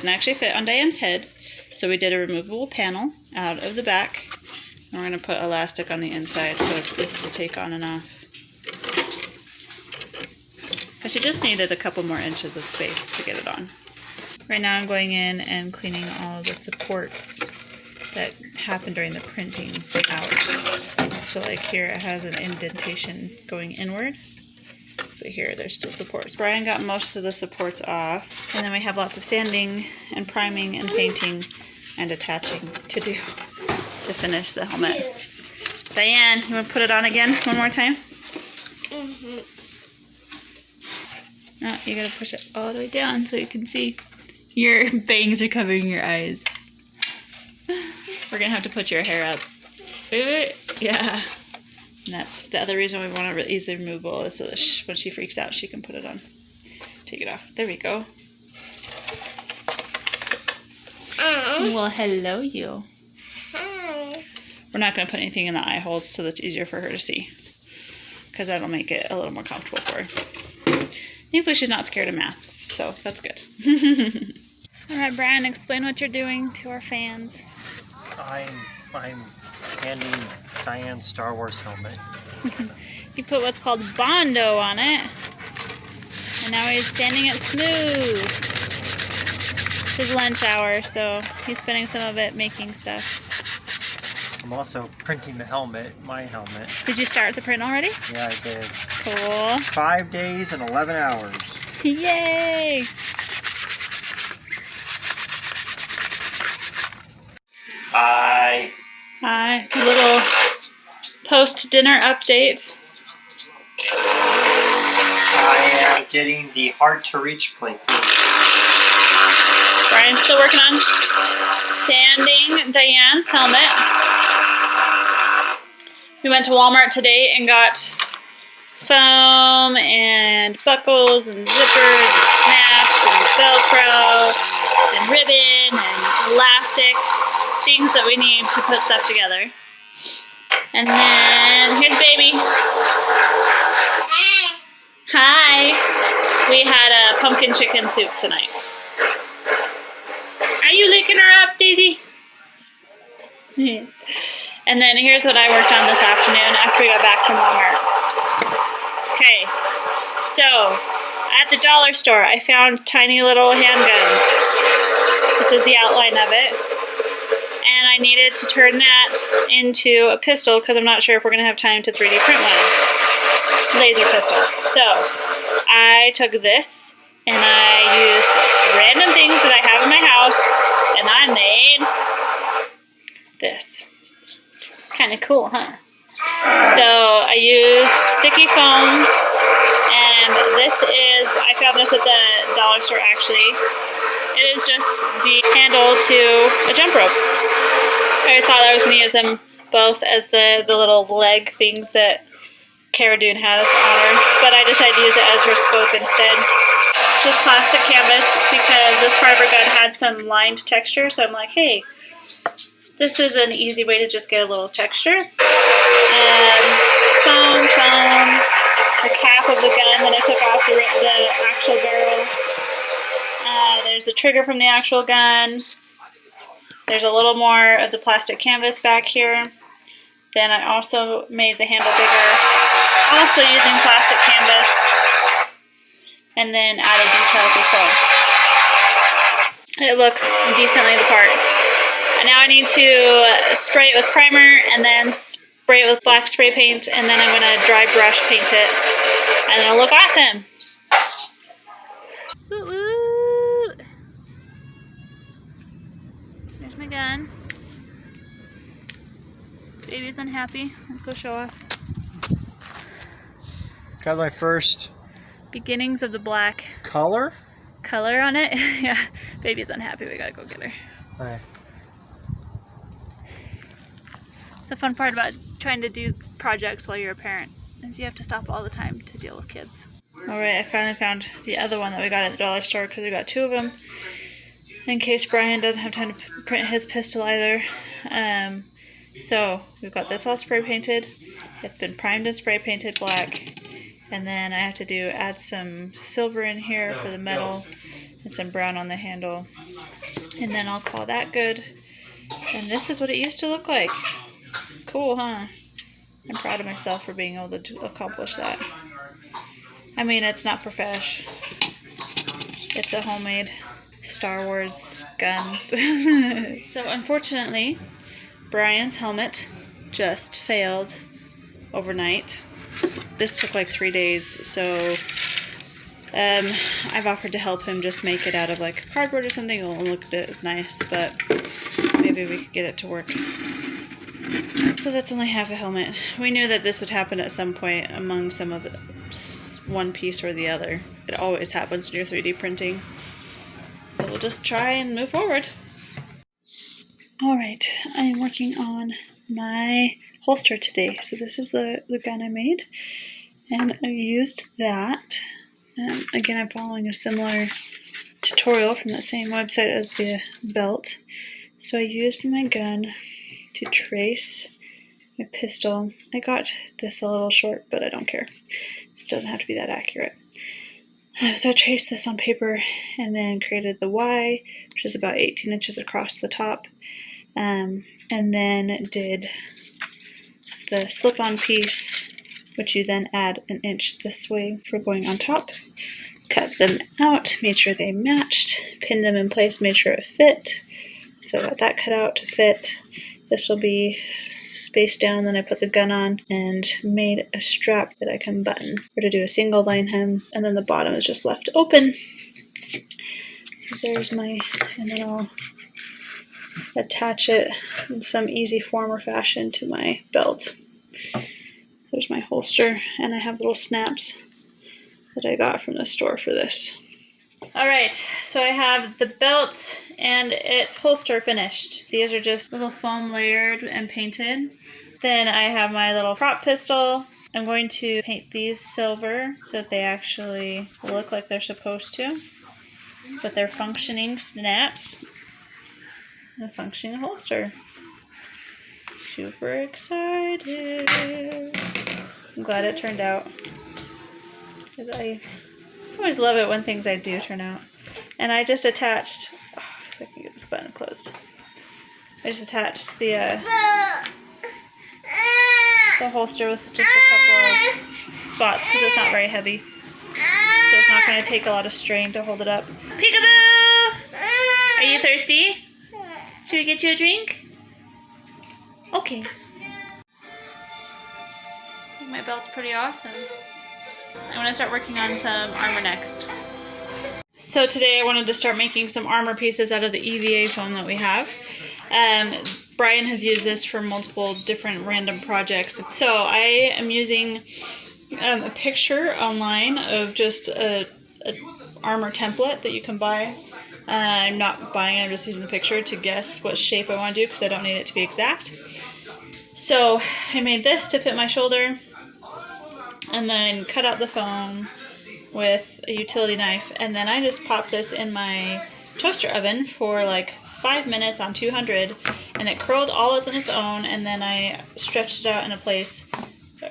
doesn't actually fit on Diane's head, so we did a removable panel out of the back. And we're going to put elastic on the inside so it's easy to take on and off. But she just needed a couple more inches of space to get it on. Right now I'm going in and cleaning all of the supports that happened during the printing out. So like here it has an indentation going inward, but here there's still supports. Brian got most of the supports off, and then we have lots of sanding and priming and painting and attaching to do to finish the helmet. Diane, you want to put it on again one more time? Mm-hmm. No, you gotta push it all the way down so you can see. Your bangs are covering your eyes. We're gonna have to put your hair up. Yeah. And that's the other reason we want it easily removable, is so that when she freaks out, she can put it on. Take it off. There we go. Well, hello, you. Hi. We're not gonna put anything in the eye holes so that's easier for her to see, because that'll make it a little more comfortable for her. Thankfully, she's not scared of masks, so that's good. Alright, Brian, explain what you're doing to our fans. I'm sanding Diane's Star Wars helmet. You put what's called Bondo on it, and now he's sanding it smooth. It's his lunch hour, so he's spending some of it making stuff. I'm also printing the helmet, my helmet. Did you start the print already? Yeah, I did. Cool. 5 days and 11 hours. Yay! Hi. Hi. A little post-dinner update. I am getting the hard-to-reach places. Brian's still working on sanding Diane's helmet. We went to Walmart today and got foam and buckles and zippers and snaps and Velcro and ribbon and elastic, things that we need to put stuff together. And then here's baby. Hi. We had a pumpkin chicken soup tonight. Are you licking her up, Daisy? And then here's what I worked on this afternoon after we got back from Walmart. Okay, so at the dollar store I found tiny little handguns. This is the outline of it. And I needed to turn that into a pistol because I'm not sure if we're going to have time to 3D print one. Laser pistol. So I took this and I used random things that I have in my house and I made this. Kind of cool, huh? So I used sticky foam, and this is, I found this at the dollar store actually. It is just the handle to a jump rope. I thought I was going to use them both as the little leg things that Cara Dune has on her, but I decided to use it as her scope instead. Just plastic canvas because this part of her gun had some lined texture, so I'm like, hey, this is an easy way to just get a little texture. And foam, the cap of the gun that I took off the actual barrel. There's the trigger from the actual gun. There's a little more of the plastic canvas back here. Then I also made the handle bigger, also using plastic canvas. And then added details of foam. It looks decently the part. And now I need to spray it with primer and then spray it with black spray paint, and then I'm going to dry brush paint it, and it'll look awesome. Woot woot! There's my gun. Baby's unhappy. Let's go show off. Got my first beginnings of the black color on it. Yeah, baby's unhappy. We gotta go get her. Hi. The fun part about trying to do projects while you're a parent is you have to stop all the time to deal with kids. Alright, I finally found the other one that we got at the dollar store because we got two of them in case Brian doesn't have time to print his pistol either. So we've got this all spray painted. It's been primed and spray painted black, and then I have to add some silver in here for the metal, and some brown on the handle. And then I'll call that good. And this is what it used to look like. Cool, huh? I'm proud of myself for being able to accomplish that. I mean, it's not profesh. It's a homemade Star Wars gun. So unfortunately, Brian's helmet just failed overnight. This took like 3 days, so I've offered to help him just make it out of like cardboard or something. It won't look as nice, but maybe we could get it to work. So that's only half a helmet. We knew that this would happen at some point among some of the one piece or the other. It always happens when you're 3D printing. So we'll just try and move forward. Alright, I am working on my holster today. So this is the gun I made. And I used that. Again, I'm following a similar tutorial from the same website as the belt. So I used my gun to trace my pistol. I got this a little short, but I don't care. It doesn't have to be that accurate. So I traced this on paper and then created the Y, which is about 18 inches across the top. And then did the slip-on piece, which you then add an inch this way for going on top. Cut them out, made sure they matched, pinned them in place, made sure it fit. So I got that cut out to fit. This will be spaced down, then I put the gun on and made a strap that I can button. We're to do a single line hem, and then the bottom is just left open. So there's my, and then I'll attach it in some easy form or fashion to my belt. There's my holster, and I have little snaps that I got from the store for this. Alright, so I have the belt and its holster finished. These are just little foam layered and painted. Then I have my little prop pistol. I'm going to paint these silver so that they actually look like they're supposed to. But they're functioning snaps and a functioning holster. Super excited. I'm glad it turned out. I always love it when things I do turn out. And I just attached, if I can get this button closed. I just attached the holster with just a couple of spots because it's not very heavy. So it's not going to take a lot of strain to hold it up. Peekaboo! Are you thirsty? Should we get you a drink? Okay. I think my belt's pretty awesome. I'm going to start working on some armor next. So today I wanted to start making some armor pieces out of the EVA foam that we have. Brian has used this for multiple different random projects. So I am using a picture online of just a armor template that you can buy. I'm not buying it, I'm just using the picture to guess what shape I want to do because I don't need it to be exact. So I made this to fit my shoulder. And then cut out the foam with a utility knife, and then I just popped this in my toaster oven for like 5 minutes on 200, and it curled all on its own, and then I stretched it out in a place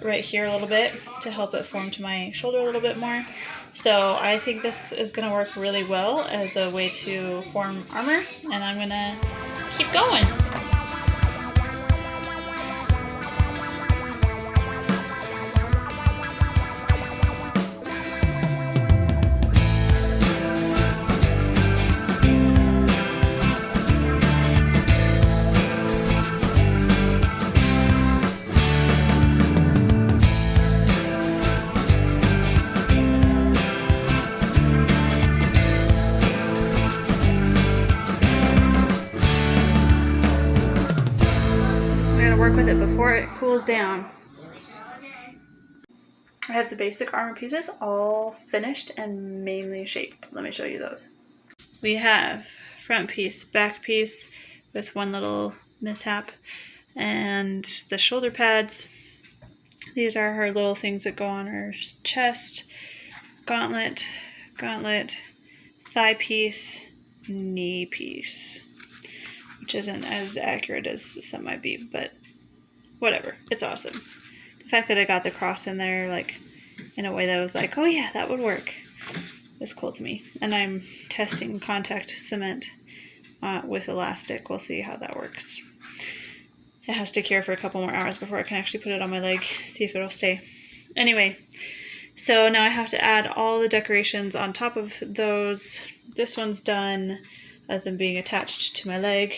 right here a little bit to help it form to my shoulder a little bit more. So I think this is going to work really well as a way to form armor, and I'm going to keep going. Work with it before it cools down. I have the basic armor pieces all finished and mainly shaped. Let me show you those. We have front piece, back piece with one little mishap, and the shoulder pads. These are her little things that go on her chest. Gauntlet, thigh piece, knee piece, which isn't as accurate as some might be, but whatever, it's awesome. The fact that I got the cross in there, like, in a way that was like, oh yeah, that would work. is cool to me. And I'm testing contact cement with elastic. We'll see how that works. It has to cure for a couple more hours before I can actually put it on my leg, see if it'll stay. Anyway, so now I have to add all the decorations on top of those. This one's done, other than being attached to my leg,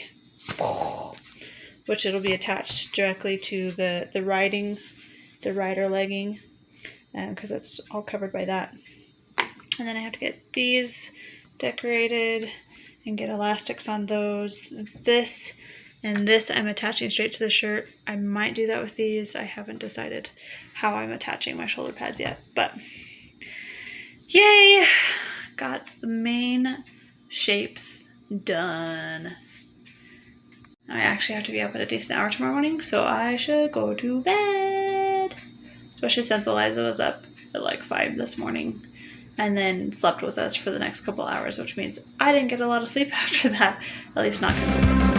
which it'll be attached directly to the rider legging, because it's all covered by that. And then I have to get these decorated and get elastics on those. This and this I'm attaching straight to the shirt. I might do that with these. I haven't decided how I'm attaching my shoulder pads yet, but yay! Got the main shapes done. I actually have to be up at a decent hour tomorrow morning, so I should go to bed. Especially since Eliza was up at like 5 this morning and then slept with us for the next couple hours, which means I didn't get a lot of sleep after that, at least not consistently.